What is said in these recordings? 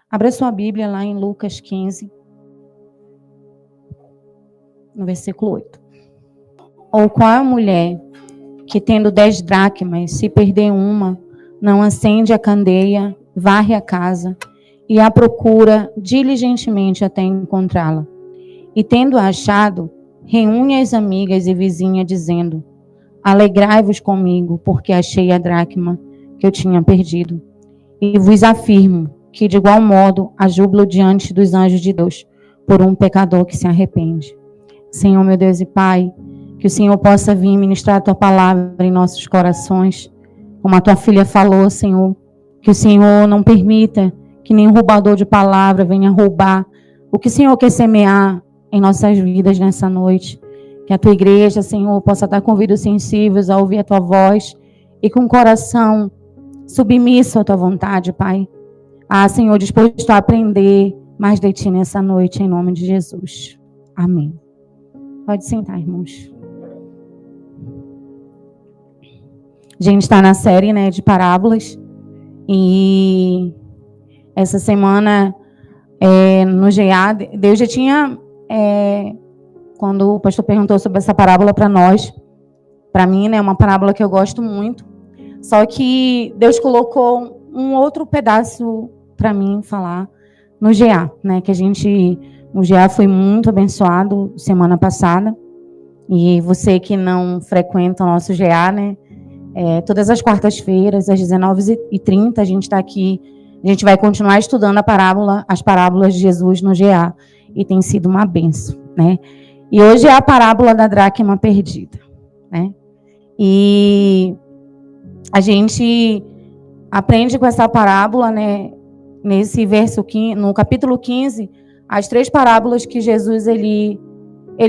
Abra sua Bíblia lá em Lucas 15, no versículo 8. Ou qual a mulher que, tendo 10 dracmas, se perder uma, não acende a candeia, varre a casa e a procura diligentemente até encontrá-la. E tendo-a achado, reúne as amigas e vizinhas, dizendo: alegrai-vos comigo, porque achei a dracma que eu tinha perdido. E vos afirmo que, de igual modo, há júbilo diante dos anjos de Deus por um pecador que se arrepende. Senhor, meu Deus e Pai, que o Senhor possa vir ministrar a Tua palavra em nossos corações, como a Tua filha falou, Senhor, que o Senhor não permita que nenhum roubador de palavra venha roubar o que o Senhor quer semear em nossas vidas nessa noite. Que a Tua igreja, Senhor, possa estar com ouvidos sensíveis a ouvir a Tua voz e com o coração submisso à Tua vontade, Pai. Senhor, disposto a aprender mais de Ti nessa noite, em nome de Jesus. Amém. Pode sentar, irmãos. A gente está na série, de parábolas. E essa semana, no GA, Deus já tinha, quando o pastor perguntou sobre essa parábola para nós, para mim, é uma parábola que eu gosto muito. Só que Deus colocou um outro pedaço para mim falar no GA, que o GA foi muito abençoado semana passada. E você que não frequenta o nosso GA, todas as quartas-feiras, às 19h30, a gente está aqui. A gente vai continuar estudando as parábolas de Jesus no GA. E tem sido uma bênção, E hoje é a parábola da dracma perdida, E a gente aprende com essa parábola, nesse verso 15, no capítulo 15, as 3 parábolas que Jesus ele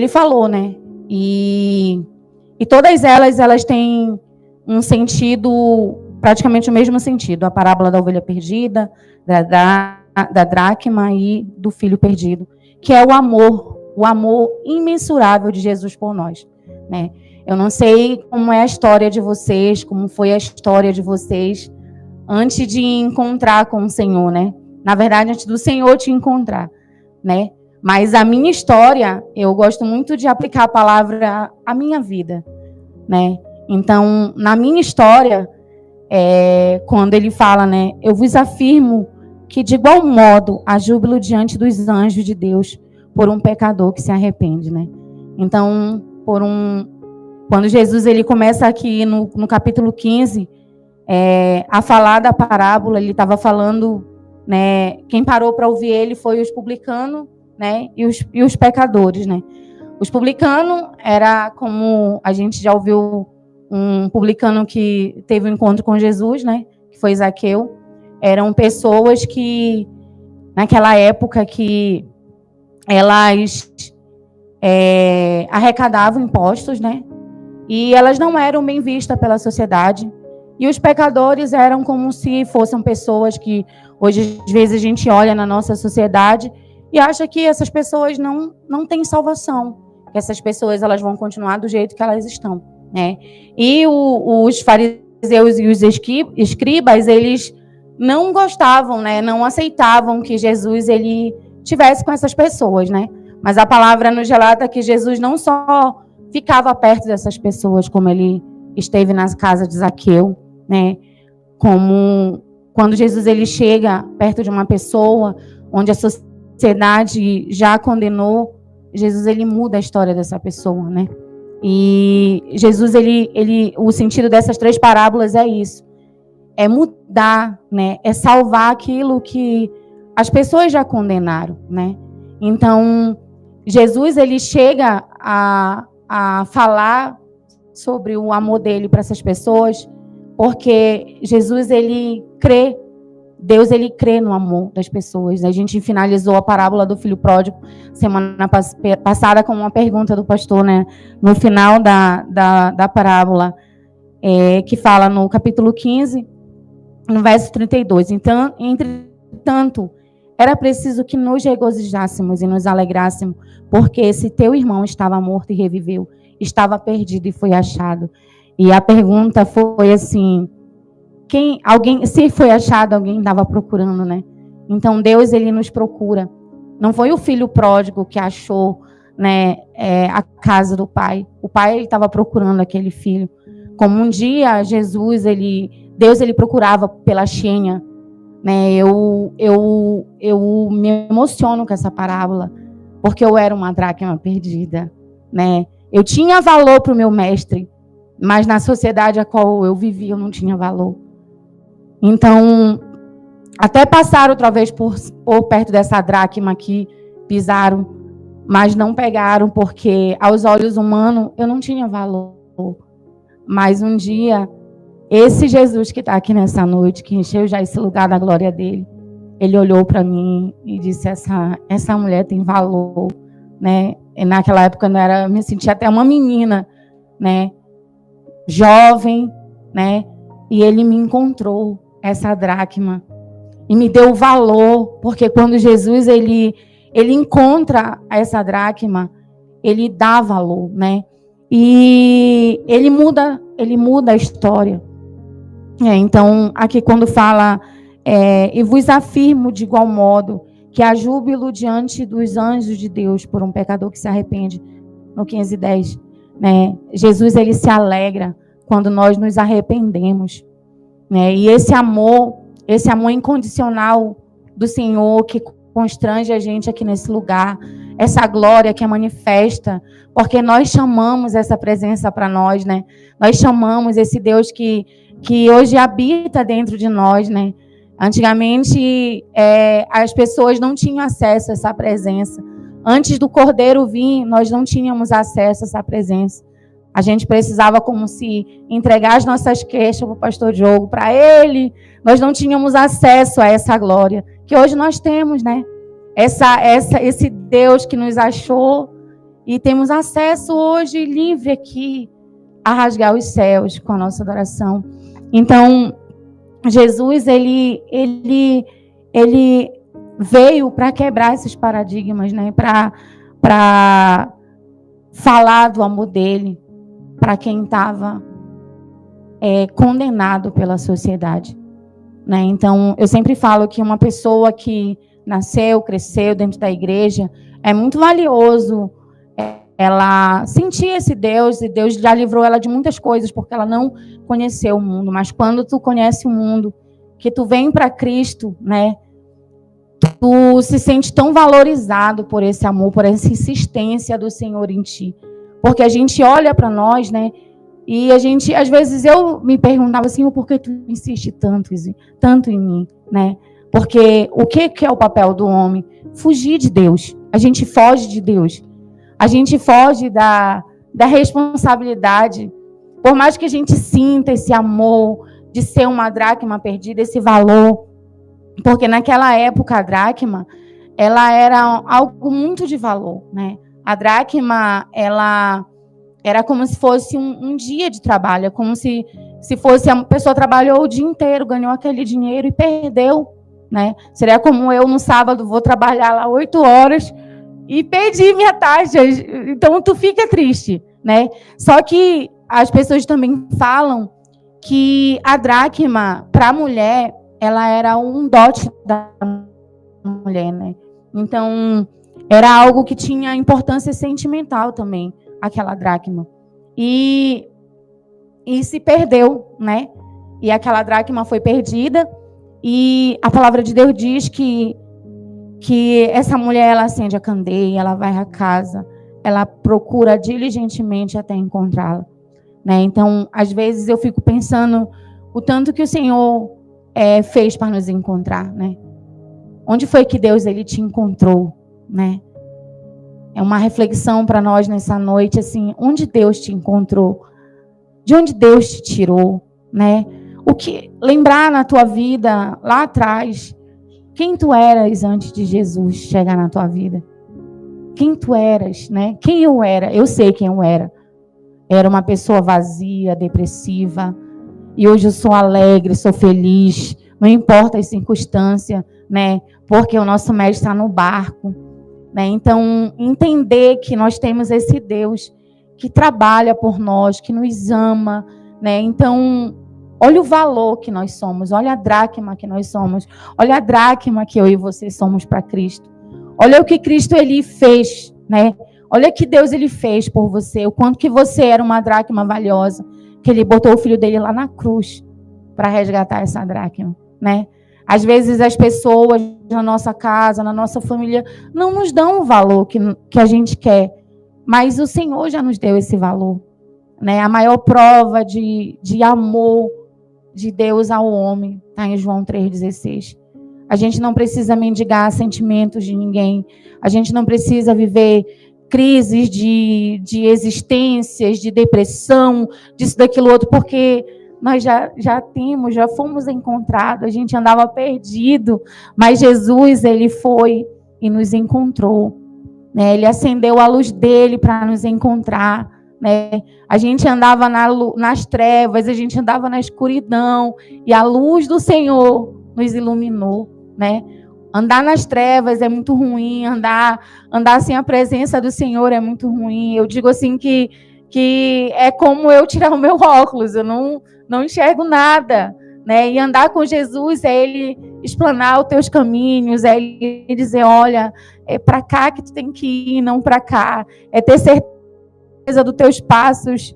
falou, E todas elas têm um sentido, praticamente o mesmo sentido. A parábola da ovelha perdida, da dracma e do filho perdido, que é o amor imensurável de Jesus por nós, Eu não sei como é a história de vocês, como foi a história de vocês antes de encontrar com o Senhor, Na verdade, antes do Senhor te encontrar, Mas a minha história, eu gosto muito de aplicar a palavra à minha vida, Então, na minha história, quando ele fala, eu vos afirmo que de igual modo há júbilo diante dos anjos de Deus por um pecador que se arrepende, Então, quando Jesus ele começa aqui no capítulo 15, a falar da parábola, ele estava falando, quem parou para ouvir ele foi os publicanos, e os pecadores, Os publicanos era como a gente já ouviu um publicano que teve um encontro com Jesus, que foi Zaqueu. Eram pessoas que naquela época que elas arrecadavam impostos, E elas não eram bem vistas pela sociedade. E os pecadores eram como se fossem pessoas que hoje às vezes a gente olha na nossa sociedade e acha que essas pessoas não têm salvação, que essas pessoas elas vão continuar do jeito que elas estão, E os fariseus e os escribas, eles não gostavam, não aceitavam que Jesus ele tivesse com essas pessoas, Mas a palavra nos relata que Jesus não só ficava perto dessas pessoas, como ele esteve na casa de Zaqueu, Como quando Jesus ele chega perto de uma pessoa onde a sociedade já condenou, Jesus ele muda a história dessa pessoa, E Jesus o sentido dessas 3 parábolas é isso, é mudar, é salvar aquilo que as pessoas já condenaram, Então Jesus ele chega a falar sobre o amor dele para essas pessoas, porque Jesus ele crê, Deus ele crê no amor das pessoas. A gente finalizou a parábola do filho pródigo semana passada com uma pergunta do pastor, no final da parábola, que fala no capítulo 15, no verso 32. Então, entretanto, era preciso que nos regozijássemos e nos alegrássemos, porque esse teu irmão estava morto e reviveu, estava perdido e foi achado. E a pergunta foi assim, se foi achado, alguém estava procurando, Então Deus, ele nos procura. Não foi o filho pródigo que achou, né, a casa do pai. O pai estava procurando aquele filho. Como um dia Deus ele procurava pela Xênia, né? Eu me emociono com essa parábola, porque eu era uma dracma perdida, né? Eu tinha valor para o meu mestre, mas na sociedade a qual eu vivia eu não tinha valor. Então, até passaram outra vez por perto dessa dracma aqui, pisaram, mas não pegaram, porque aos olhos humanos eu não tinha valor. Mas um dia, esse Jesus que está aqui nessa noite, que encheu já esse lugar da glória dele, ele olhou para mim e disse, essa mulher tem valor, né? E naquela época eu me sentia até uma menina, né? Jovem, né? E ele me encontrou, essa dracma, e me deu valor, porque quando Jesus ele encontra essa dracma, ele dá valor, né? E ele muda a história. Então, aqui quando fala, e vos afirmo de igual modo que há júbilo diante dos anjos de Deus por um pecador que se arrepende, no 15:10, né? Jesus, ele se alegra quando nós nos arrependemos, né? E esse amor incondicional do Senhor que constrange a gente aqui nesse lugar, essa glória que é manifesta, porque nós chamamos essa presença para nós, né? Nós chamamos esse Deus que hoje habita dentro de nós, né? Antigamente, as pessoas não tinham acesso a essa presença. Antes do Cordeiro vir, nós não tínhamos acesso a essa presença. A gente precisava como se entregar as nossas queixas para o pastor Diogo, para ele. Nós não tínhamos acesso a essa glória que hoje nós temos, né? Esse Deus que nos achou e temos acesso hoje livre aqui a rasgar os céus com a nossa adoração. Então, Jesus, ele veio para quebrar esses paradigmas, né? Para falar do amor dele para quem estava condenado pela sociedade, né? Então, eu sempre falo que uma pessoa que nasceu, cresceu dentro da igreja, é muito valioso ela sentir esse Deus, e Deus já livrou ela de muitas coisas, porque ela não conheceu o mundo. Mas quando tu conhece o mundo, que tu vem para Cristo, né? Tu se sente tão valorizado por esse amor, por essa insistência do Senhor em ti. Porque a gente olha para nós, né? E a gente, às vezes, eu me perguntava assim, por que tu insiste tanto em mim, né? Porque o que é o papel do homem? Fugir de Deus. A gente foge de Deus. A gente foge da responsabilidade. Por mais que a gente sinta esse amor de ser uma dracma perdida, esse valor. Porque naquela época a dracma, ela era algo muito de valor, né? A dracma, ela era como se fosse um dia de trabalho, como se fosse a pessoa trabalhou o dia inteiro, ganhou aquele dinheiro e perdeu, né? Seria como eu no sábado vou trabalhar lá 8 horas e perdi minha taxa. Então tu fica triste, né? Só que as pessoas também falam que a dracma para a mulher, ela era um dote da mulher, né? Então era algo que tinha importância sentimental também, aquela dracma. E se perdeu, né? E aquela dracma foi perdida. E a palavra de Deus diz que essa mulher, ela acende a candeia, ela vai à casa, ela procura diligentemente até encontrá-la, né? Então, às vezes eu fico pensando o tanto que o Senhor fez para nos encontrar, né? Onde foi que Deus ele te encontrou, né? É uma reflexão para nós nessa noite, assim, onde Deus te encontrou, de onde Deus te tirou, né? O que lembrar na tua vida lá atrás, quem tu eras antes de Jesus chegar na tua vida? Quem tu eras, né? Quem eu era? Eu sei quem eu era. Era uma pessoa vazia, depressiva, e hoje eu sou alegre, sou feliz, não importa as circunstâncias, né? Porque o nosso mestre está no barco, né? Então, entender que nós temos esse Deus que trabalha por nós, que nos ama, né? Então, Olha o valor que nós somos, olha a dracma que nós somos, olha a dracma que eu e você somos para Cristo. Olha o que Cristo ele fez, né? Olha o que Deus ele fez por você, o quanto que você era uma dracma valiosa, que ele botou o filho dele lá na cruz para resgatar essa dracma, né? Às vezes as pessoas na nossa casa, na nossa família, não nos dão o valor que a gente quer, mas o Senhor já nos deu esse valor, né? A maior prova de amor de Deus ao homem está em João 3,16. A gente não precisa mendigar sentimentos de ninguém, a gente não precisa viver crises de existências, de depressão, disso, daquilo outro, porque nós já fomos encontrados, a gente andava perdido, mas Jesus, ele foi e nos encontrou, né? Ele acendeu a luz dele para nos encontrar, né? A gente andava nas trevas, a gente andava na escuridão, e a luz do Senhor nos iluminou, né? Andar nas trevas é muito ruim, andar sem a presença do Senhor é muito ruim. Eu digo assim que é como eu tirar o meu óculos, eu não enxergo nada, né? E andar com Jesus é Ele explanar os teus caminhos, é Ele dizer, olha, é para cá que tu tem que ir, não para cá. É ter certeza dos teus passos,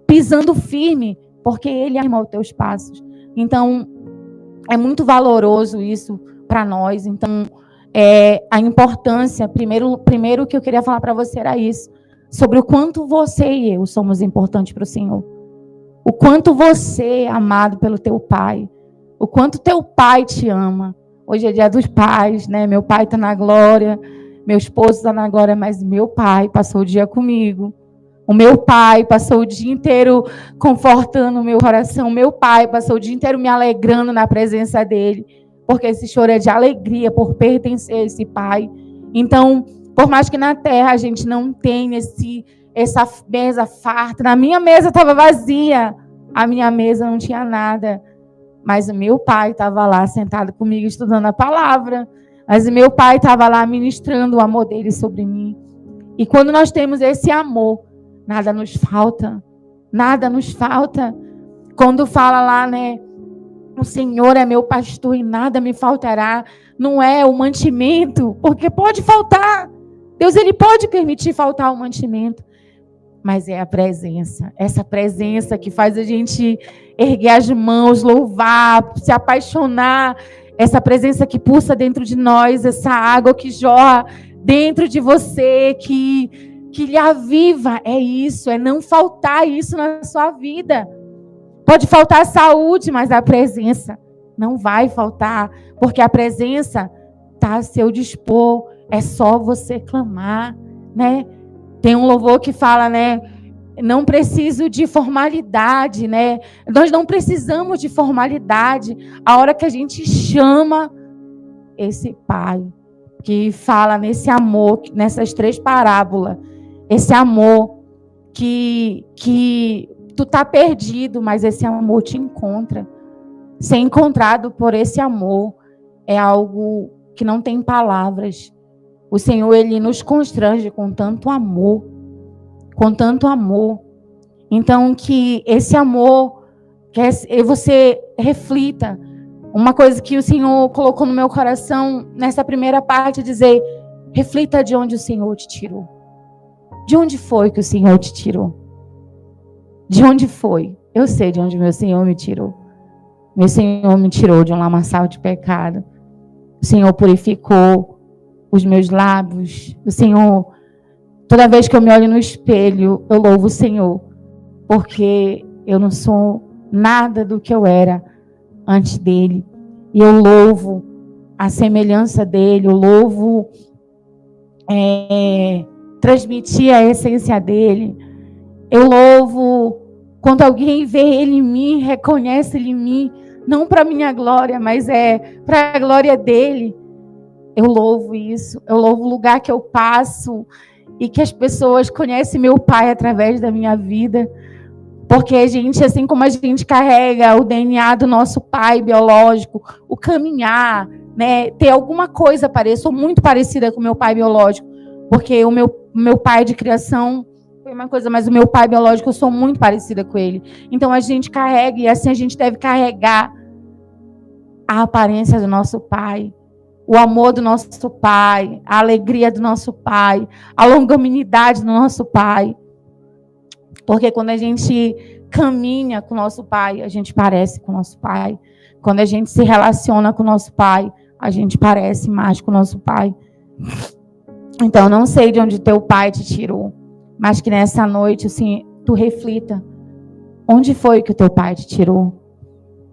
pisando firme, porque Ele ama os teus passos. Então, é muito valoroso isso para nós. Então, a importância, primeiro que eu queria falar para você era isso, sobre o quanto você e eu somos importantes para o Senhor. O quanto você é amado pelo teu pai. O quanto teu pai te ama. Hoje é dia dos pais, né? Meu pai está na glória, meu esposo está na glória, mas meu pai passou o dia comigo. O meu pai passou o dia inteiro confortando o meu coração. O meu pai passou o dia inteiro me alegrando na presença dele. Porque esse choro é de alegria por pertencer a esse pai. Então, por mais que na terra a gente não tenha essa mesa farta. Na minha mesa estava vazia. A minha mesa não tinha nada. Mas o meu pai estava lá sentado comigo estudando a palavra. Mas o meu pai estava lá ministrando o amor dele sobre mim. E quando nós temos esse amor, nada nos falta. Nada nos falta. Quando fala lá, né? O Senhor é meu pastor e nada me faltará. Não é o mantimento, porque pode faltar. Deus, ele pode permitir faltar o mantimento. Mas é a presença. Essa presença que faz a gente erguer as mãos, louvar, se apaixonar. Essa presença que pulsa dentro de nós, essa água que jorra dentro de você, que lhe aviva. É isso, é não faltar isso na sua vida. Pode faltar saúde, mas a presença não vai faltar, porque a presença está a seu dispor. É só você clamar, né? Tem um louvor que fala, né? Não preciso de formalidade, né? Nós não precisamos de formalidade. A hora que a gente chama esse Pai, que fala nesse amor, nessas 3 parábolas, esse amor que tu tá perdido, mas esse amor te encontra. Ser encontrado por esse amor é algo que não tem palavras. O Senhor, ele nos constrange com tanto amor. Com tanto amor. Então, que esse amor, que você reflita. Uma coisa que o Senhor colocou no meu coração, nessa primeira parte, dizer, reflita de onde o Senhor te tirou. De onde foi que o Senhor te tirou? De onde foi? Eu sei de onde meu Senhor me tirou. Meu Senhor me tirou de um lamaçal de pecado. O Senhor purificou os meus lábios. O Senhor, toda vez que eu me olho no espelho, eu louvo o Senhor. Porque eu não sou nada do que eu era antes dele. E eu louvo a semelhança dele. Eu louvo transmitir a essência dele. Eu louvo quando alguém vê ele em mim, reconhece ele em mim, não para minha glória, mas para a glória dele. Eu louvo isso. Eu louvo o lugar que eu passo e que as pessoas conhecem meu Pai através da minha vida. Porque a gente, assim como a gente carrega o DNA do nosso pai biológico, o caminhar, né, ter alguma coisa parecida, sou muito parecida com o meu pai biológico, porque o meu pai de criação foi mesma coisa, mas o meu pai biológico, eu sou muito parecida com ele. Então a gente carrega, e assim a gente deve carregar a aparência do nosso pai, o amor do nosso pai, a alegria do nosso pai, a longanimidade do nosso pai. Porque quando a gente caminha com o nosso pai, a gente parece com o nosso pai. Quando a gente se relaciona com o nosso pai, a gente parece mais com o nosso pai. Então, não sei de onde teu pai te tirou, mas que nessa noite, assim, tu reflita. Onde foi que o teu pai te tirou?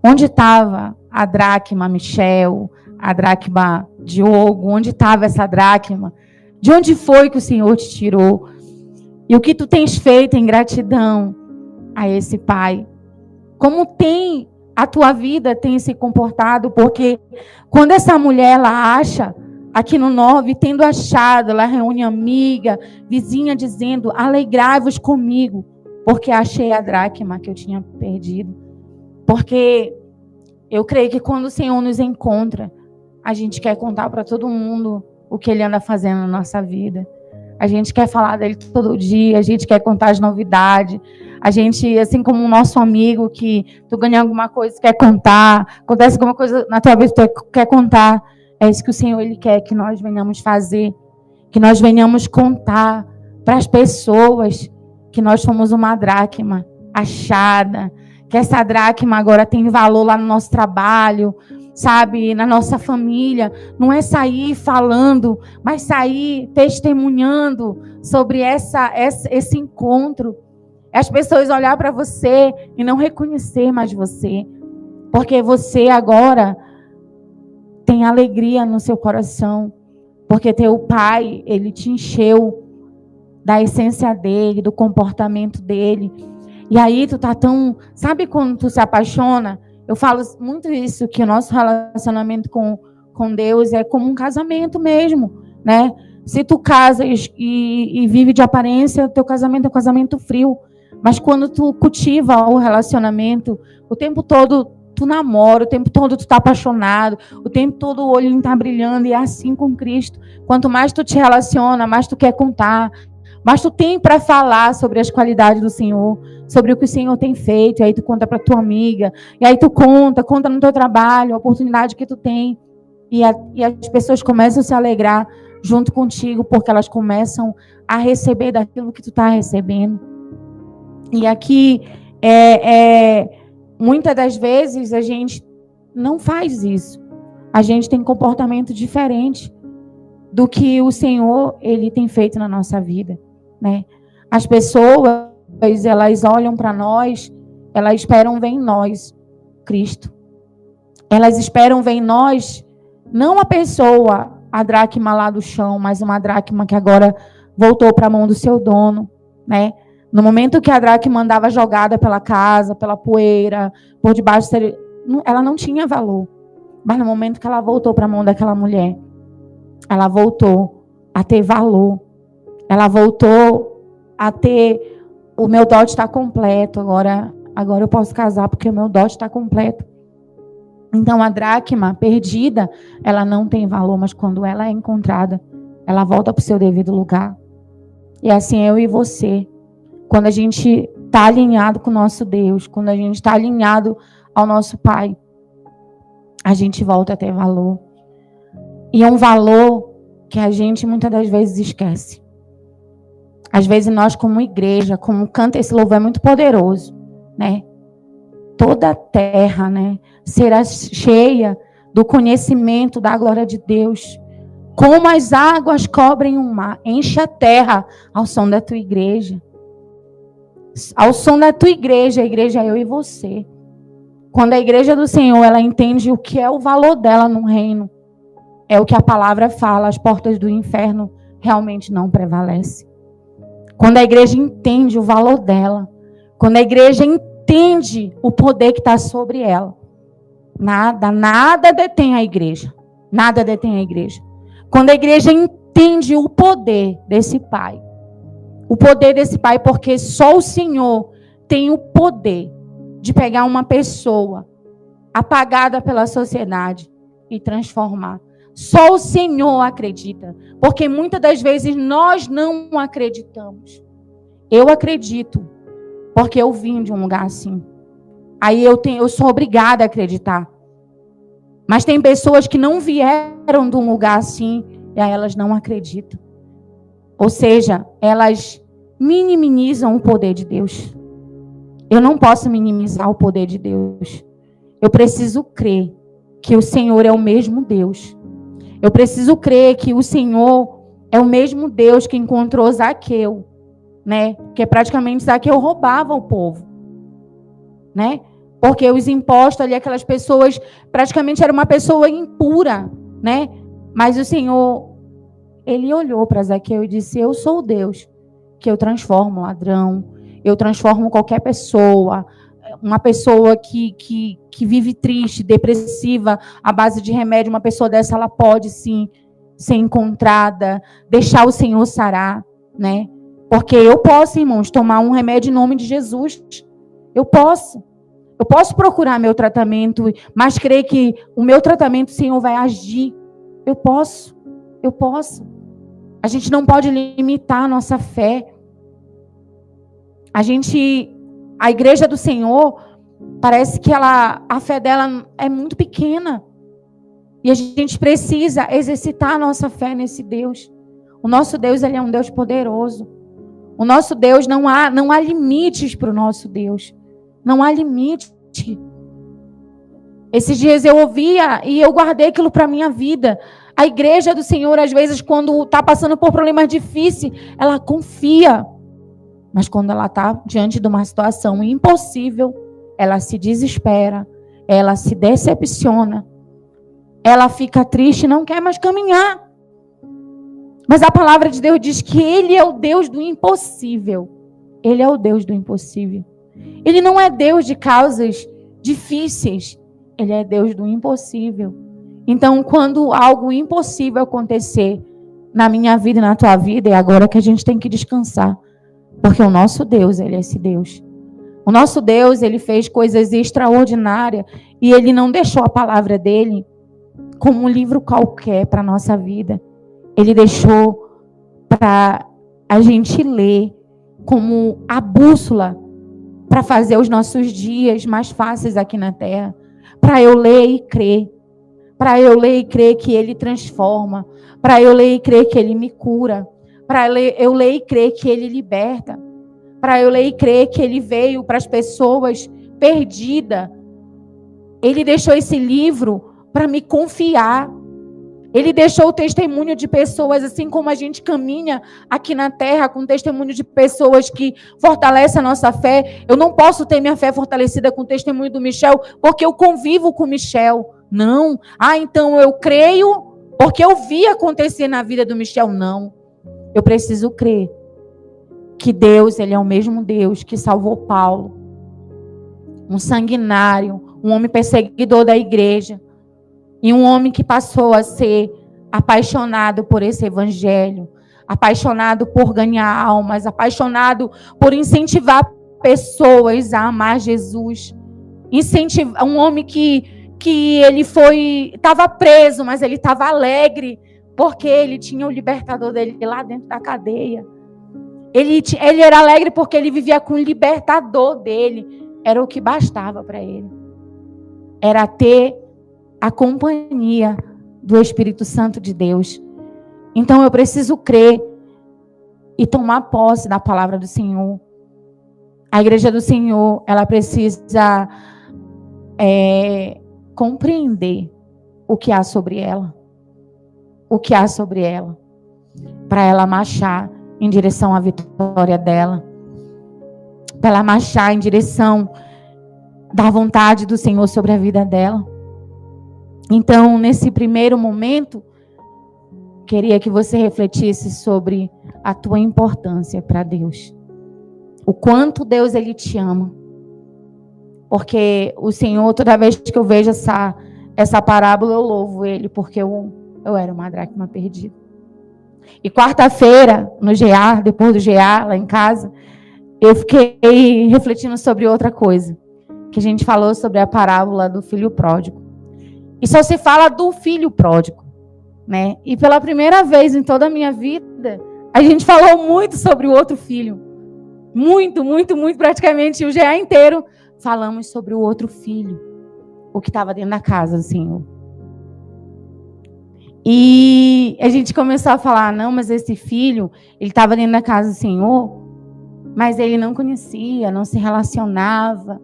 Onde estava a dracma Michel, a dracma Diogo? Onde estava essa dracma? De onde foi que o Senhor te tirou? E o que tu tens feito em gratidão a esse pai? Como a tua vida tem se comportado? Porque quando essa mulher, ela acha, aqui no 9, tendo achado, ela reúne amiga, vizinha, dizendo, alegrai-vos comigo, porque achei a dracma que eu tinha perdido. Porque eu creio que quando o Senhor nos encontra, a gente quer contar para todo mundo o que Ele anda fazendo na nossa vida. A gente quer falar dele todo dia, a gente quer contar as novidades. A gente, assim como o nosso amigo, que tu ganha alguma coisa, quer contar, acontece alguma coisa na tua vida, tu quer contar. É isso que o Senhor, Ele quer que nós venhamos fazer, que nós venhamos contar para as pessoas que nós fomos uma dracma achada, que essa dracma agora tem valor lá no nosso trabalho, sabe, na nossa família. Não é sair falando, mas sair testemunhando sobre esse encontro. As pessoas olhar para você e não reconhecer mais você, porque você agora tem alegria no seu coração, porque teu pai, ele te encheu da essência dele, do comportamento dele. E aí tu tá tão... Sabe quando tu se apaixona? Eu falo muito isso, que o nosso relacionamento com Deus é como um casamento mesmo, né? Se tu casas e vive de aparência, teu casamento é um casamento frio. Mas quando tu cultiva o relacionamento, o tempo todo tu namora, o tempo todo tu tá apaixonado, o tempo todo o olho tá brilhando, e é assim com Cristo. Quanto mais tu te relaciona, mais tu quer contar, mais tu tem para falar sobre as qualidades do Senhor, sobre o que o Senhor tem feito. E aí tu conta para tua amiga, e aí tu conta no teu trabalho, a oportunidade que tu tem. E as pessoas começam a se alegrar junto contigo, porque elas começam a receber daquilo que tu tá recebendo. E aqui, muitas das vezes, a gente não faz isso. A gente tem comportamento diferente do que o Senhor, Ele tem feito na nossa vida, né? As pessoas, elas olham para nós, elas esperam ver em nós Cristo. Elas esperam ver em nós, não a pessoa, a dracma lá do chão, mas uma dracma que agora voltou para a mão do seu dono, né? No momento que a dracma andava jogada pela casa, pela poeira, por debaixo, ela não tinha valor. Mas no momento que ela voltou para a mão daquela mulher, ela voltou a ter valor. Ela voltou a ter... O meu dote está completo. Agora eu posso casar porque o meu dote está completo. Então, a dracma perdida, ela não tem valor, mas quando ela é encontrada, ela volta para o seu devido lugar. E assim eu e você. Quando a gente está alinhado com o nosso Deus, quando a gente está alinhado ao nosso Pai, a gente volta a ter valor. E é um valor que a gente muitas das vezes esquece. Às vezes nós, como igreja, como canta esse louvor, é muito poderoso, né? Toda a terra, né, será cheia do conhecimento da glória de Deus. Como as águas cobrem o mar, enche a terra ao som da tua igreja. Ao som da tua igreja, a igreja é eu e você. Quando a igreja do Senhor, ela entende o que é o valor dela no reino, é o que a palavra fala, as portas do inferno realmente não prevalecem. Quando a igreja entende o valor dela, quando a igreja entende o poder que está sobre ela, nada detém a igreja. Nada detém a igreja. Quando a igreja entende o poder desse Pai, porque só o Senhor tem o poder de pegar uma pessoa apagada pela sociedade e transformar. Só o Senhor acredita, porque muitas das vezes nós não acreditamos. Eu acredito, porque eu vim de um lugar assim. Aí eu sou obrigada a acreditar. Mas tem pessoas que não vieram de um lugar assim, e aí elas não acreditam. Ou seja, elas minimizam o poder de Deus. Eu não posso minimizar o poder de Deus. Eu preciso crer que o Senhor é o mesmo Deus. Eu preciso crer que o Senhor é o mesmo Deus que encontrou Zaqueu, né? Porque praticamente Zaqueu roubava o povo, né? Porque os impostos ali, aquelas pessoas, praticamente era uma pessoa impura, né? Mas o Senhor, ele olhou para Zaqueu e disse: eu sou o Deus que eu transformo ladrão, eu transformo qualquer pessoa, uma pessoa que vive triste, depressiva, à base de remédio, uma pessoa dessa, ela pode sim ser encontrada, deixar o Senhor sarar, né? Porque eu posso, irmãos, tomar um remédio em nome de Jesus. Eu posso procurar meu tratamento, mas crer que o meu tratamento, o Senhor vai agir. Eu posso. A gente não pode limitar a nossa fé. A igreja do Senhor, parece que a fé dela é muito pequena. E a gente precisa exercitar a nossa fé nesse Deus. O nosso Deus, ele é um Deus poderoso. O nosso Deus, não há limites para o nosso Deus. Não há limite. Esses dias eu ouvia e eu guardei aquilo para a minha vida. A igreja do Senhor, às vezes, quando está passando por problemas difíceis, ela confia. Mas quando ela está diante de uma situação impossível, ela se desespera, ela se decepciona, ela fica triste e não quer mais caminhar. Mas a palavra de Deus diz que Ele é o Deus do impossível. Ele é o Deus do impossível. Ele não é Deus de causas difíceis. Ele é Deus do impossível. Então, quando algo impossível acontecer na minha vida e na tua vida, é agora que a gente tem que descansar. Porque o nosso Deus, Ele é esse Deus. O nosso Deus, Ele fez coisas extraordinárias e Ele não deixou a palavra dEle como um livro qualquer para a nossa vida. Ele deixou para a gente ler como a bússola para fazer os nossos dias mais fáceis aqui na terra. Para eu ler e crer. Para eu ler e crer que Ele transforma. Para eu ler e crer que Ele me cura. Para eu ler e crer que Ele liberta. Para eu ler e crer que Ele veio para as pessoas perdidas. Ele deixou esse livro para me confiar. Ele deixou o testemunho de pessoas, assim como a gente caminha aqui na terra com testemunho de pessoas que fortalecem a nossa fé. Eu não posso ter minha fé fortalecida com o testemunho do Michel, porque eu convivo com o Michel. Não. Então eu creio porque eu vi acontecer na vida do Michel. Não. Eu preciso crer que Deus, Ele é o mesmo Deus que salvou Paulo, um sanguinário, um homem perseguidor da igreja, e um homem que passou a ser apaixonado por esse evangelho, apaixonado por ganhar almas, apaixonado por incentivar pessoas a amar Jesus. Um homem que ele estava preso, mas ele estava alegre, porque ele tinha o libertador dele lá dentro da cadeia. Ele era alegre porque ele vivia com o libertador dele. Era o que bastava para ele. Era ter a companhia do Espírito Santo de Deus. Então eu preciso crer e tomar posse da palavra do Senhor. A igreja do Senhor, ela precisa compreender o que há sobre ela. O que há sobre ela. Para ela marchar em direção à vitória dela. Para ela marchar em direção da vontade do Senhor sobre a vida dela. Então, nesse primeiro momento, queria que você refletisse sobre a tua importância para Deus. O quanto Deus, Ele te ama. Porque o Senhor, toda vez que eu vejo essa parábola, eu louvo Ele, porque eu era uma dracma perdida. E quarta-feira, no GA, depois do GA, lá em casa, eu fiquei refletindo sobre outra coisa. Que a gente falou sobre a parábola do filho pródigo. E só se fala do filho pródigo, né? E pela primeira vez em toda a minha vida, a gente falou muito sobre o outro filho. muito, muito, muito, praticamente o GA inteiro, falamos sobre o outro filho, o que estava dentro da casa do Senhor. E a gente começou a falar, não, mas esse filho, ele estava dentro da casa do Senhor, mas ele não conhecia, não se relacionava.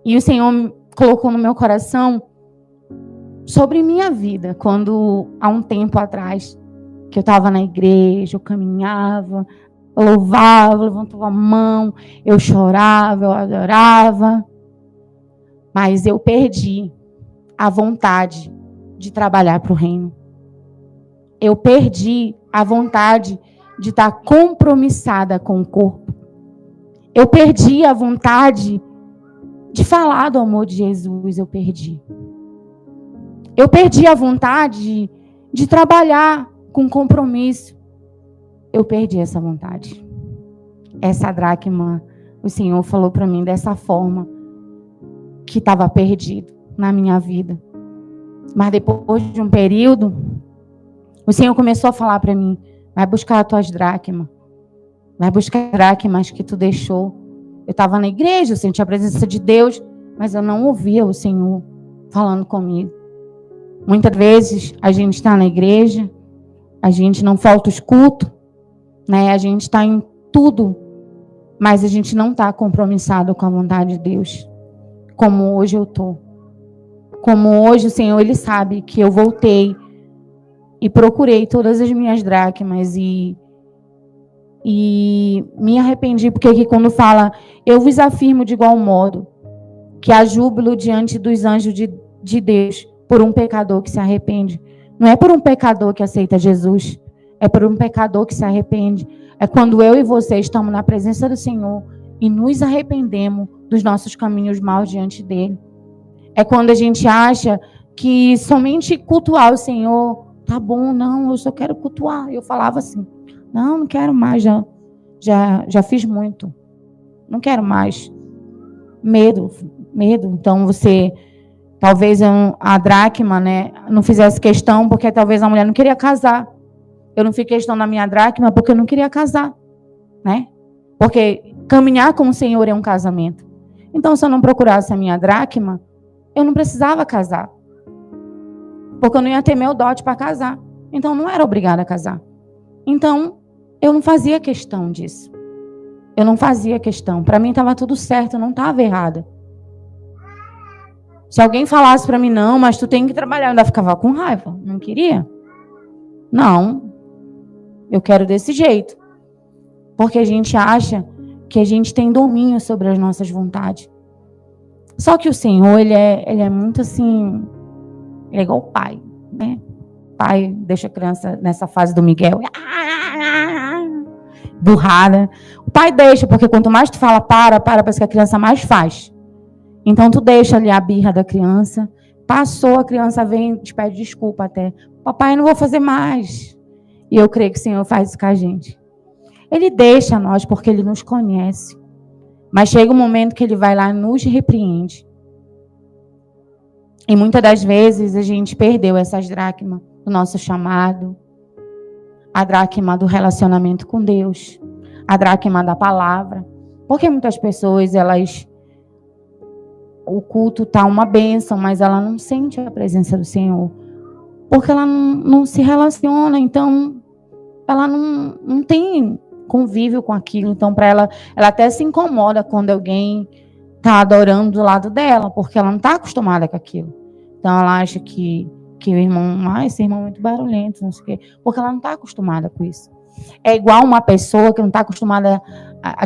E o Senhor colocou no meu coração sobre minha vida, quando há um tempo atrás, que eu estava na igreja, eu caminhava, eu louvava, eu levantava a mão, eu chorava, eu adorava, mas eu perdi a vontade de trabalhar para o reino. Eu perdi a vontade de estar compromissada com o corpo. Eu perdi a vontade de falar do amor de Jesus, eu perdi. Eu perdi a vontade de trabalhar com compromisso. Eu perdi essa vontade. Essa dracma, o Senhor falou para mim dessa forma, que estava perdido na minha vida. Mas depois de um período, o Senhor começou a falar para mim, vai buscar as tuas dracmas. Vai buscar as dracmas que tu deixou. Eu estava na igreja, eu sentia a presença de Deus, mas eu não ouvia o Senhor falando comigo. Muitas vezes a gente está na igreja, a gente não falta os cultos, né? A gente está em tudo, mas a gente não está compromissado com a vontade de Deus, como hoje eu estou. Como hoje o Senhor, Ele sabe que eu voltei e procurei todas as minhas dracmas e me arrependi, porque aqui quando fala, eu vos afirmo de igual modo, que há júbilo diante dos anjos de Deus por um pecador que se arrepende. Não é por um pecador que aceita Jesus, é por um pecador que se arrepende. É quando eu e você estamos na presença do Senhor e nos arrependemos dos nossos caminhos maus diante dele. É quando a gente acha que somente cultuar o Senhor, tá bom, não, eu só quero cultuar. Eu falava assim, não quero mais, já fiz muito. Não quero mais. Medo. Então você, talvez a dracma, né, não fizesse questão, porque talvez a mulher não queria casar. Eu não fiz questão da minha dracma porque eu não queria casar, né? Porque caminhar com o Senhor é um casamento. Então, se eu não procurasse a minha dracma, eu não precisava casar. Porque eu não ia ter meu dote para casar. Então, eu não era obrigada a casar. Então, eu não fazia questão disso. Eu não fazia questão. Para mim, estava tudo certo, eu não estava errada. Se alguém falasse para mim, não, mas tu tem que trabalhar, eu ainda ficava com raiva. Não queria. Não. Eu quero desse jeito. Porque a gente acha que a gente tem domínio sobre as nossas vontades. Só que o Senhor, ele é muito assim, ele é igual o pai, né? O pai deixa a criança nessa fase do Miguel, burrada. O pai deixa, porque quanto mais tu fala parece que a criança mais faz. Então tu deixa ali a birra da criança, passou, a criança vem, te pede desculpa até. Papai, eu não vou fazer mais. E eu creio que o Senhor faz isso com a gente. Ele deixa nós porque Ele nos conhece. Mas chega um momento que Ele vai lá e nos repreende. E muitas das vezes a gente perdeu essas dracmas do nosso chamado. A dracma do relacionamento com Deus. A dracma da palavra. Porque muitas pessoas, o culto está uma bênção, mas ela não sente a presença do Senhor. Porque ela não se relaciona, então ela não tem convívio com aquilo. Então, para ela até se incomoda quando alguém está adorando do lado dela, porque ela não está acostumada com aquilo. Então, ela acha que o irmão, esse irmão é muito barulhento, não sei o quê, porque ela não está acostumada com isso. É igual uma pessoa que não está acostumada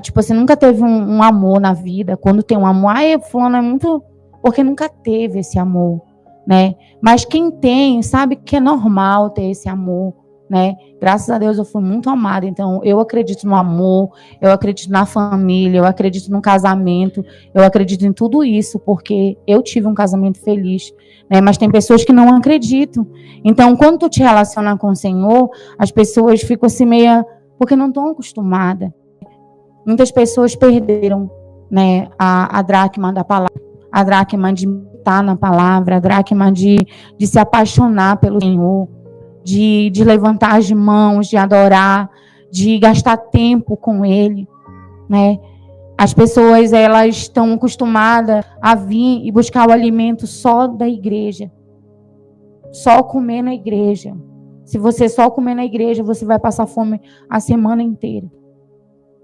tipo assim, nunca teve um amor na vida. Quando tem um amor, fulano é muito... Porque nunca teve esse amor, né? Mas quem tem, sabe que é normal ter esse amor, né? Graças a Deus eu fui muito amada, então eu acredito no amor, eu acredito na família, eu acredito no casamento, eu acredito em tudo isso, porque eu tive um casamento feliz, né? Mas tem pessoas que não acreditam. Então, quando tu te relaciona com o Senhor, as pessoas ficam assim meio, porque não estão acostumadas. Muitas pessoas perderam, né, a dracma da palavra, a dracma de estar na palavra, a dracma de se apaixonar pelo Senhor, de levantar as mãos, de adorar, de gastar tempo com Ele. né? As pessoas, elas estão acostumadas a vir e buscar o alimento só da igreja. Só comer na igreja. Se você só comer na igreja, você vai passar fome a semana inteira,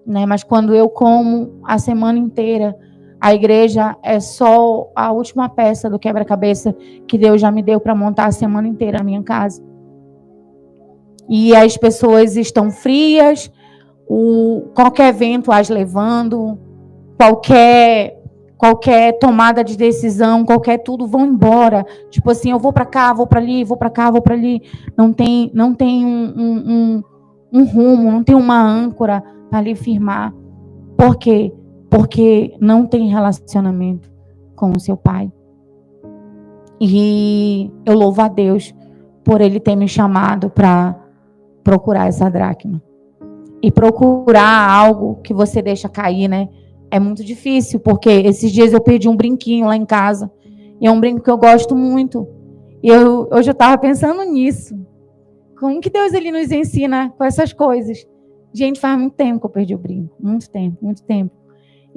né? Mas quando eu como a semana inteira, a igreja é só a última peça do quebra-cabeça que Deus já me deu para montar a semana inteira na minha casa. E as pessoas estão frias, qualquer vento as levando, qualquer tomada de decisão, qualquer tudo, vão embora. Tipo assim, eu vou para cá, vou para ali, vou para cá, vou para ali. Não tem um rumo, não tem uma âncora para ali firmar. Por quê? Porque não tem relacionamento com o seu pai. E eu louvo a Deus por Ele ter me chamado para procurar essa dracma. E procurar algo que você deixa cair, né? É muito difícil, porque esses dias eu perdi um brinquinho lá em casa. E é um brinco que eu gosto muito. E hoje eu estava pensando nisso. Como que Deus ele nos ensina com essas coisas? Gente, faz muito tempo que eu perdi o brinco. Muito tempo, muito tempo.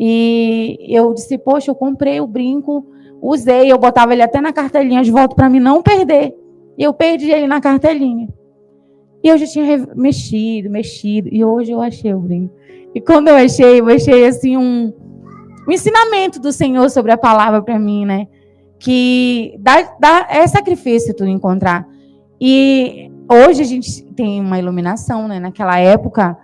E eu disse, poxa, eu comprei o brinco, usei, eu botava ele até na cartelinha de volta para mim não perder. E eu perdi ele na cartelinha. E eu já tinha mexido. E hoje eu achei o brinco. E quando eu achei assim um ensinamento do Senhor sobre a palavra para mim, né? Que é sacrifício tu encontrar. E hoje a gente tem uma iluminação, né? Naquela época,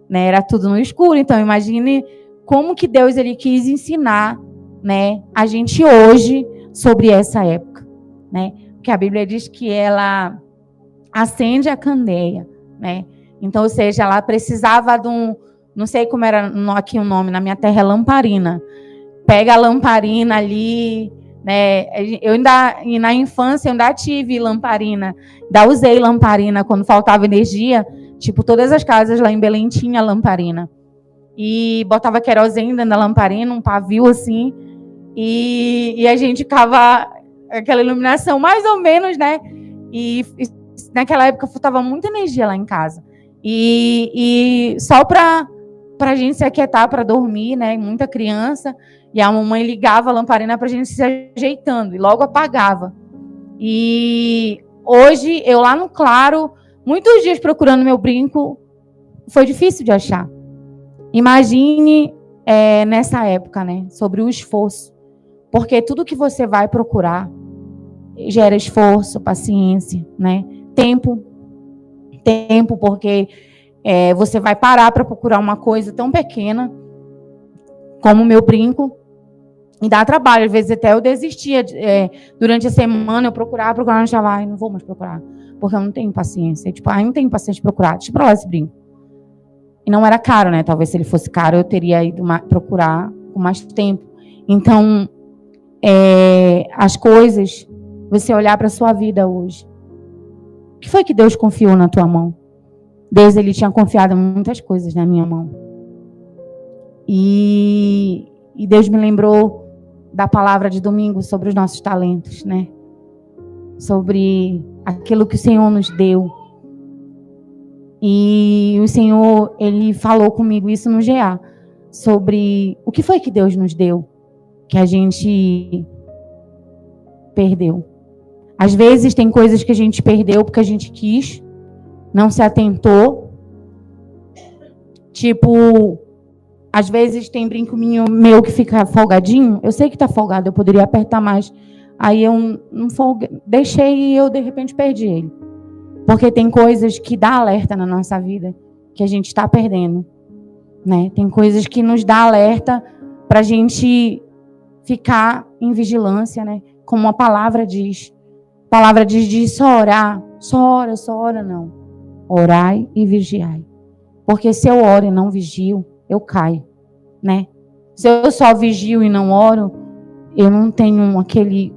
né, era tudo no escuro. Então imagine como que Deus ele quis ensinar, né, a gente hoje sobre essa época, né? Porque a Bíblia diz que ela acende a candeia, né? Então, ou seja, ela precisava de não sei como era aqui o nome, na minha terra é lamparina. Pega a lamparina ali, né? Eu ainda, na infância, eu ainda tive lamparina. Ainda usei lamparina quando faltava energia. Tipo, todas as casas lá em Belém tinha lamparina. E botava querosene dentro da lamparina, um pavio assim. E a gente ficava aquela iluminação, mais ou menos, né? E naquela época faltava muita energia lá em casa. E só para a gente se aquietar, para dormir, né? Muita criança. E a mamãe ligava a lamparina para a gente se ajeitando. E logo apagava. E hoje, eu lá no claro, muitos dias procurando meu brinco, foi difícil de achar. Imagine nessa época, né? Sobre o esforço. Porque tudo que você vai procurar gera esforço, paciência, né? Tempo, porque você vai parar para procurar uma coisa tão pequena como o meu brinco e dá trabalho. Às vezes até eu desistia. Durante a semana eu procurava, não achava, não vou mais procurar, porque eu não tenho paciência. Tipo, não tenho paciência de procurar. Deixa eu pra lá esse brinco. E não era caro, né? Talvez se ele fosse caro eu teria ido procurar com mais tempo. Então, as coisas, você olhar para a sua vida hoje. O que foi que Deus confiou na tua mão? Deus ele tinha confiado muitas coisas na minha mão. E Deus me lembrou da palavra de domingo sobre os nossos talentos, né? Sobre aquilo que o Senhor nos deu. E o Senhor, ele falou comigo isso no GA, sobre o que foi que Deus nos deu, que a gente perdeu. Às vezes tem coisas que a gente perdeu porque a gente quis, não se atentou. Tipo, às vezes tem brinco meu que fica folgadinho. Eu sei que tá folgado, eu poderia apertar mais. Aí eu não deixei e eu de repente perdi ele. Porque tem coisas que dá alerta na nossa vida que a gente está perdendo, né? Tem coisas que nos dá alerta para a gente ficar em vigilância, né? Como a palavra diz. A palavra diz só orar. Só ora, não. Orai e vigiai. Porque se eu oro e não vigio, eu caio, né? Se eu só vigio e não oro, eu não tenho aquele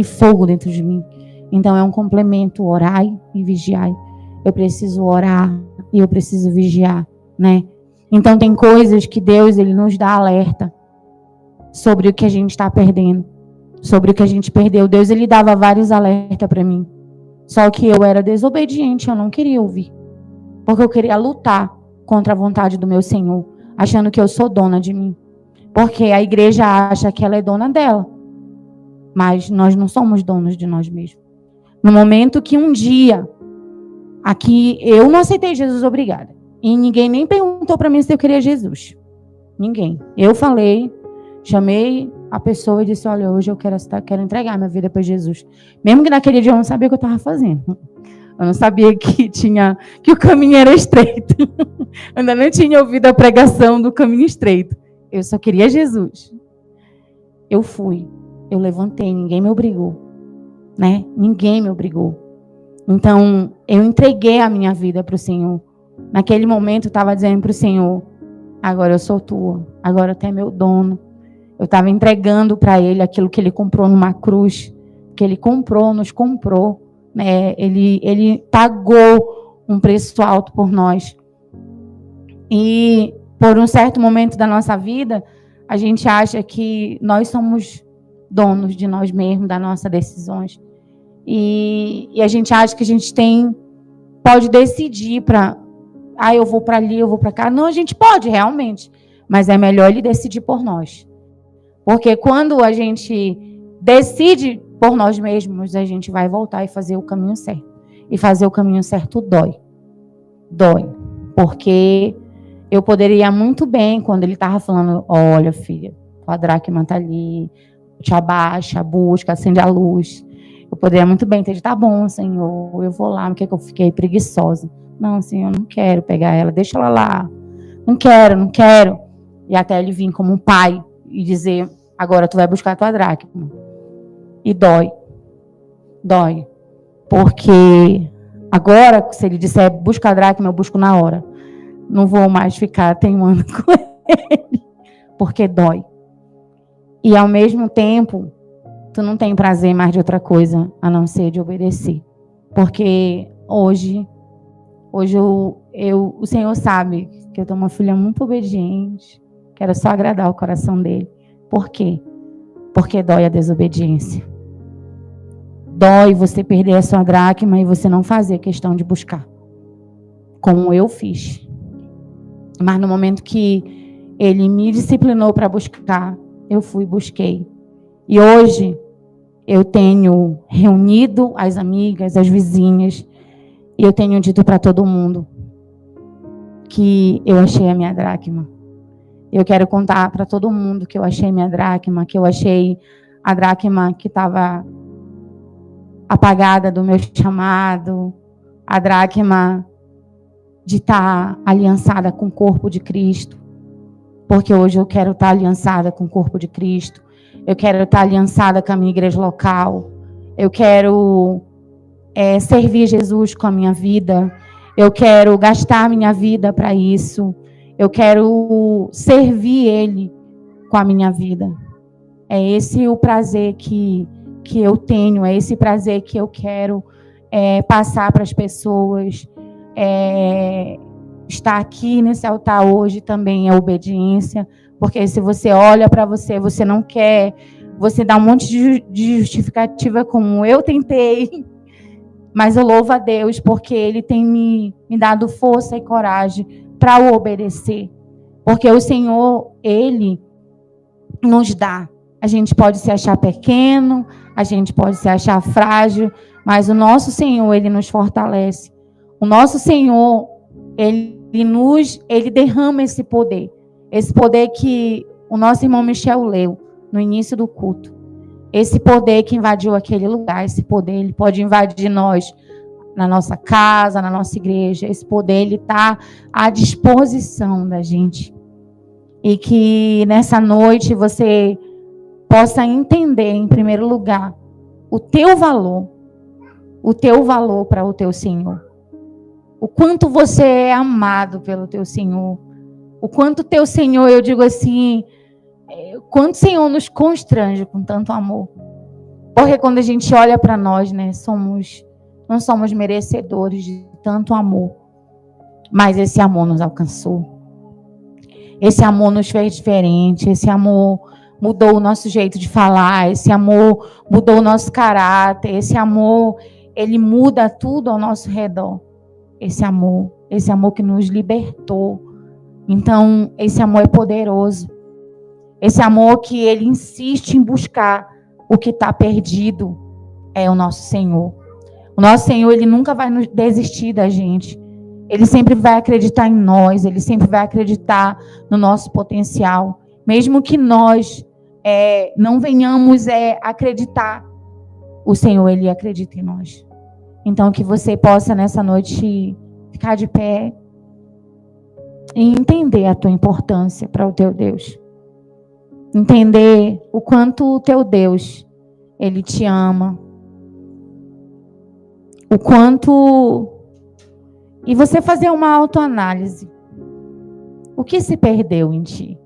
fogo dentro de mim. Então é um complemento, orai e vigiai. Eu preciso orar e eu preciso vigiar, né? Então tem coisas que Deus ele nos dá alerta sobre o que a gente está perdendo, sobre o que a gente perdeu. Deus ele dava vários alertas para mim. Só que eu era desobediente, eu não queria ouvir. Porque eu queria lutar contra a vontade do meu Senhor. achando que eu sou dona de mim. Porque a igreja acha que ela é dona dela. Mas nós não somos donos de nós mesmos. No momento que um dia, aqui, eu não aceitei Jesus, obrigada. E ninguém nem perguntou para mim se eu queria Jesus. Ninguém. Eu falei, chamei a pessoa e disse, olha, hoje eu quero entregar minha vida para Jesus. Mesmo que naquele dia eu não sabia o que eu estava fazendo. Eu não sabia que o caminho era estreito. Eu ainda não tinha ouvido a pregação do caminho estreito. Eu só queria Jesus. Eu fui. Eu levantei. Ninguém me obrigou. Né? Ninguém me obrigou. Então, eu entreguei a minha vida para o Senhor. Naquele momento, eu estava dizendo para o Senhor, agora eu sou tua. Agora tu é meu dono. Eu estava entregando para Ele aquilo que Ele comprou numa cruz. Que Ele comprou, nos comprou. Né? Ele pagou um preço alto por nós. E por um certo momento da nossa vida, a gente acha que nós somos donos de nós mesmos, das nossas decisões. E a gente acha que a gente pode decidir para, eu vou para ali, eu vou para cá. Não, a gente pode realmente, mas é melhor Ele decidir por nós. Porque quando a gente decide por nós mesmos, a gente vai voltar e fazer o caminho certo. E fazer o caminho certo dói. Dói. Porque eu poderia muito bem, quando Ele estava falando, olha, filha, a dracma está ali, te abaixa, busca, acende a luz. Eu poderia muito bem ter dito, tá bom, Senhor, eu vou lá, porque eu fiquei preguiçosa. Não, Senhor, eu não quero pegar ela, deixa ela lá. Não quero. E até Ele vir como um pai e dizer, agora tu vai buscar a tua dracma. E dói. Dói. Porque agora, se Ele disser, busca a dracma, eu busco na hora. Não vou mais ficar teimando com Ele. Porque dói. E ao mesmo tempo, tu não tem prazer mais de outra coisa, a não ser de obedecer. Porque hoje o Senhor sabe que eu sou uma filha muito obediente, quero só agradar o coração dele. Por quê? Porque dói a desobediência. Dói você perder a sua dracma e você não fazer questão de buscar. Como eu fiz. Mas no momento que Ele me disciplinou para buscar, eu fui e busquei. E hoje eu tenho reunido as amigas, as vizinhas, e eu tenho dito para todo mundo que eu achei a minha dracma. Eu quero contar para todo mundo que eu achei minha dracma, que eu achei a dracma que estava apagada do meu chamado, a dracma de estar aliançada com o corpo de Cristo, porque hoje eu quero estar aliançada com o corpo de Cristo, eu quero estar aliançada com a minha igreja local, eu quero servir Jesus com a minha vida, eu quero gastar minha vida para isso, eu quero servir Ele com a minha vida. É esse o prazer que eu tenho, é esse prazer que eu quero passar para as pessoas. Estar aqui nesse altar hoje também é obediência, porque se você olha para você, você não quer, você dá um monte de justificativa como eu tentei, mas eu louvo a Deus porque Ele tem me dado força e coragem para o obedecer, porque o Senhor, Ele nos dá. A gente pode se achar pequeno, a gente pode se achar frágil, mas o nosso Senhor, Ele nos fortalece. O nosso Senhor, Ele derrama esse poder que o nosso irmão Michel leu no início do culto. Esse poder que invadiu aquele lugar, esse poder, Ele pode invadir nós, na nossa casa, na nossa igreja. Esse poder, Ele está à disposição da gente. E que nessa noite você possa entender, em primeiro lugar, o teu valor para o teu Senhor. O quanto você é amado pelo teu Senhor. O quanto teu Senhor, eu digo assim, quanto o Senhor nos constrange com tanto amor. Porque quando a gente olha para nós, né, não somos merecedores de tanto amor. Mas esse amor nos alcançou. Esse amor nos fez diferente. Esse amor mudou o nosso jeito de falar. Esse amor mudou o nosso caráter. Esse amor, ele muda tudo ao nosso redor. Esse amor que nos libertou Então, esse amor é poderoso. Esse amor que ele insiste em buscar o que está perdido é o nosso Senhor. O nosso Senhor, ele nunca vai desistir da gente. Ele sempre vai acreditar em nós. Ele sempre vai acreditar no nosso potencial. Mesmo que nós não venhamos acreditar, o Senhor, ele acredita em nós. Então, que você possa nessa noite ficar de pé e entender a tua importância para o teu Deus. Entender o quanto o teu Deus, ele te ama. O quanto... E você fazer uma autoanálise. O que se perdeu em ti?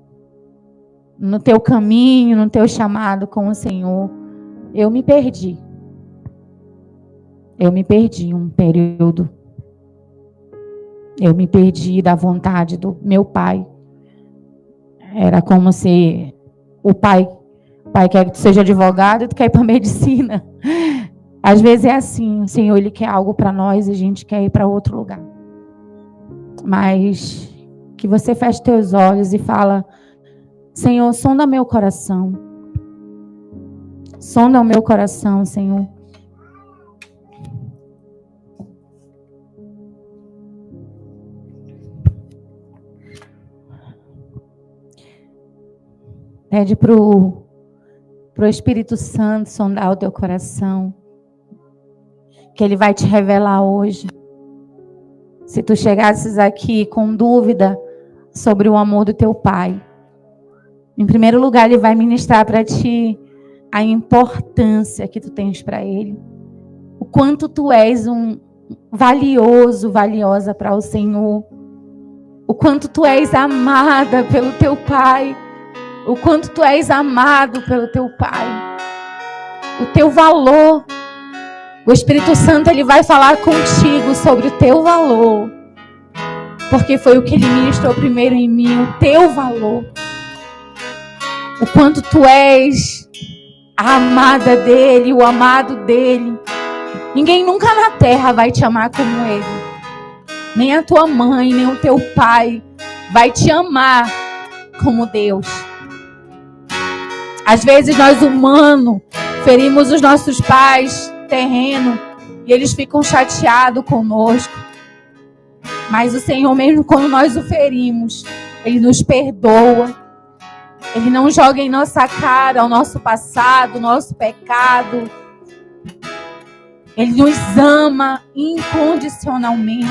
No teu caminho, no teu chamado com o Senhor. Eu me perdi. Eu me perdi um período. Eu me perdi da vontade do meu pai. Era como se o pai quer que tu seja advogado e tu quer ir para medicina. Às vezes é assim, o Senhor, ele quer algo para nós e a gente quer ir para outro lugar. Mas que você feche teus olhos e fala: Senhor, sonda meu coração. Sonda o meu coração, Senhor. Pede pro Espírito Santo sondar o teu coração. Que ele vai te revelar hoje. Se tu chegasses aqui com dúvida sobre o amor do teu pai, em primeiro lugar, ele vai ministrar para ti a importância que tu tens para ele. O quanto tu és um valiosa para o Senhor. O quanto tu és amada pelo teu pai. O quanto tu és amado pelo teu pai. O teu valor. O Espírito Santo, ele vai falar contigo sobre o teu valor. Porque foi o que ele ministrou primeiro em mim, o teu valor. O quanto tu és a amada dele, o amado dele. Ninguém nunca na terra vai te amar como ele. Nem a tua mãe, nem o teu pai vai te amar como Deus. Às vezes nós humanos ferimos os nossos pais terreno e eles ficam chateados conosco. Mas o Senhor, mesmo quando nós o ferimos, ele nos perdoa. Ele não joga em nossa cara o nosso passado, o nosso pecado. Ele nos ama incondicionalmente.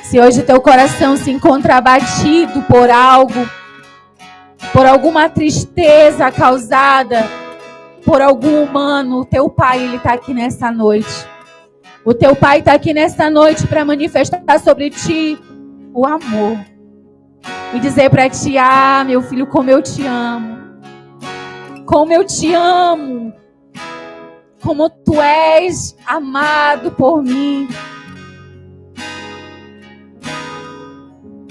Se hoje teu coração se encontra abatido por algo, por alguma tristeza causada por algum humano, o teu pai, ele está aqui nessa noite. O teu pai está aqui nessa noite para manifestar sobre ti o amor. E dizer para ti: ah, meu filho, como eu te amo. Como eu te amo. Como tu és amado por mim.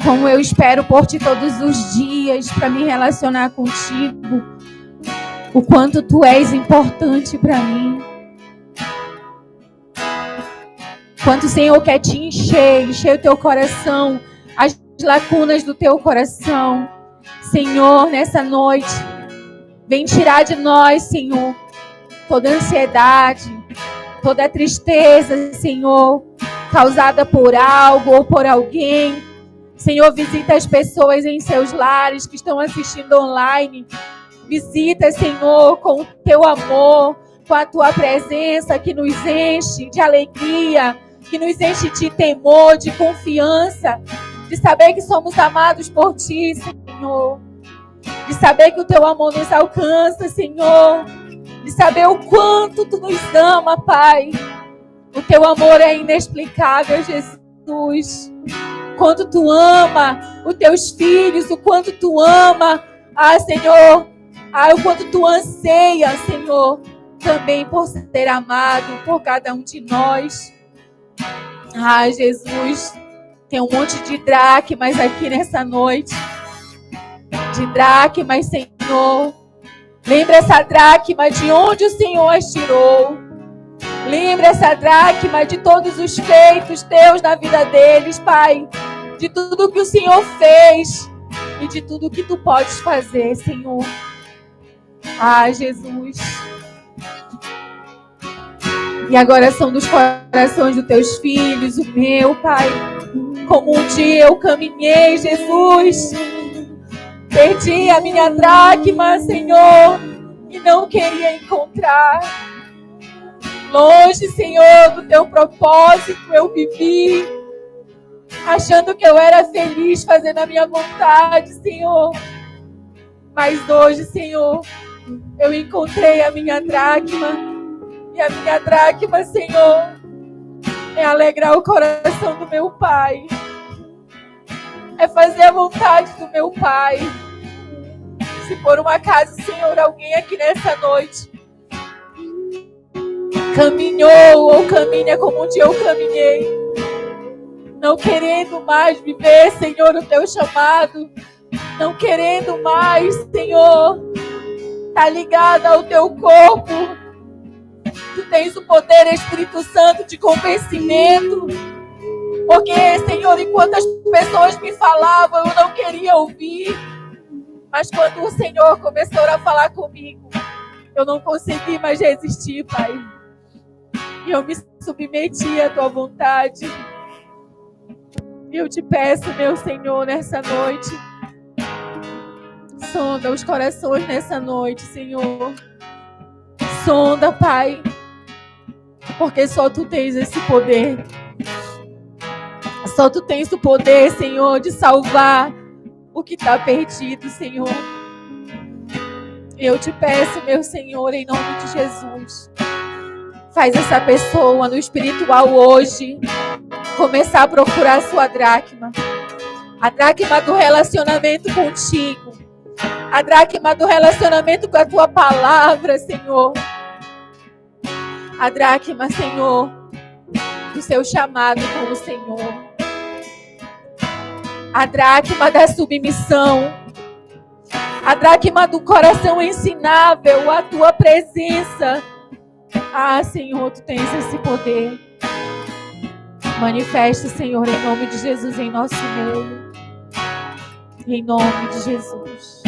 Como eu espero por ti todos os dias para me relacionar contigo. O quanto tu és importante para mim. Quanto o Senhor quer te encher o teu coração, as lacunas do teu coração. Senhor, nessa noite, vem tirar de nós, Senhor, toda ansiedade, toda tristeza, Senhor, causada por algo ou por alguém. Senhor, visita as pessoas em seus lares que estão assistindo online. Visita, Senhor, com o teu amor, com a tua presença que nos enche de alegria, que nos enche de temor, de confiança, de saber que somos amados por ti, Senhor. De saber que o teu amor nos alcança, Senhor. De saber o quanto tu nos ama, Pai. O teu amor é inexplicável, Jesus. O quanto tu ama os teus filhos, o quanto tu ama, Senhor, o quanto tu anseia, Senhor, também por ser amado por cada um de nós. Jesus, tem um monte de dracmas aqui nessa noite. De dracmas, Senhor. Lembra essa dracma de onde o Senhor as tirou. Lembra essa dracma de todos os feitos teus na vida deles, Pai. de tudo que o Senhor fez e de tudo que tu podes fazer, Senhor. Ah, Jesus. E agora são dos corações dos teus filhos, o meu, Pai. Como um dia eu caminhei, Jesus. Perdi a minha dracma, Senhor, e não queria encontrar. Longe, Senhor, do teu propósito eu vivi, achando que eu era feliz fazendo a minha vontade, Senhor. Mas hoje, Senhor, eu encontrei a minha dracma. E a minha dracma, Senhor, é alegrar o coração do meu Pai. É fazer a vontade do meu Pai. Se por um acaso, Senhor, alguém aqui nessa noite caminhou ou caminha como um dia eu caminhei, não querendo mais viver, Senhor, o teu chamado, não querendo mais, Senhor, tá ligada ao teu corpo. Tu tens o poder, Espírito Santo, de convencimento. Porque, Senhor, enquanto as pessoas me falavam, eu não queria ouvir. Mas quando o Senhor começou a falar comigo, eu não consegui mais resistir, Pai. E eu me submeti à tua vontade. E eu te peço, meu Senhor, nessa noite, sonda os corações nessa noite, Senhor. Sonda, Pai. Porque só tu tens esse poder. Só tu tens o poder, Senhor, de salvar o que está perdido, Senhor. Eu te peço, meu Senhor, em nome de Jesus, faz essa pessoa no espiritual hoje começar a procurar a sua dracma. A dracma do relacionamento contigo. A dracma do relacionamento com a tua palavra, Senhor. A dracma, Senhor, do seu chamado com o Senhor. A dracma da submissão. A dracma do coração ensinável à tua presença. Ah, Senhor, tu tens esse poder. Manifesta, Senhor, em nome de Jesus, em nosso meio. Em nome de Jesus.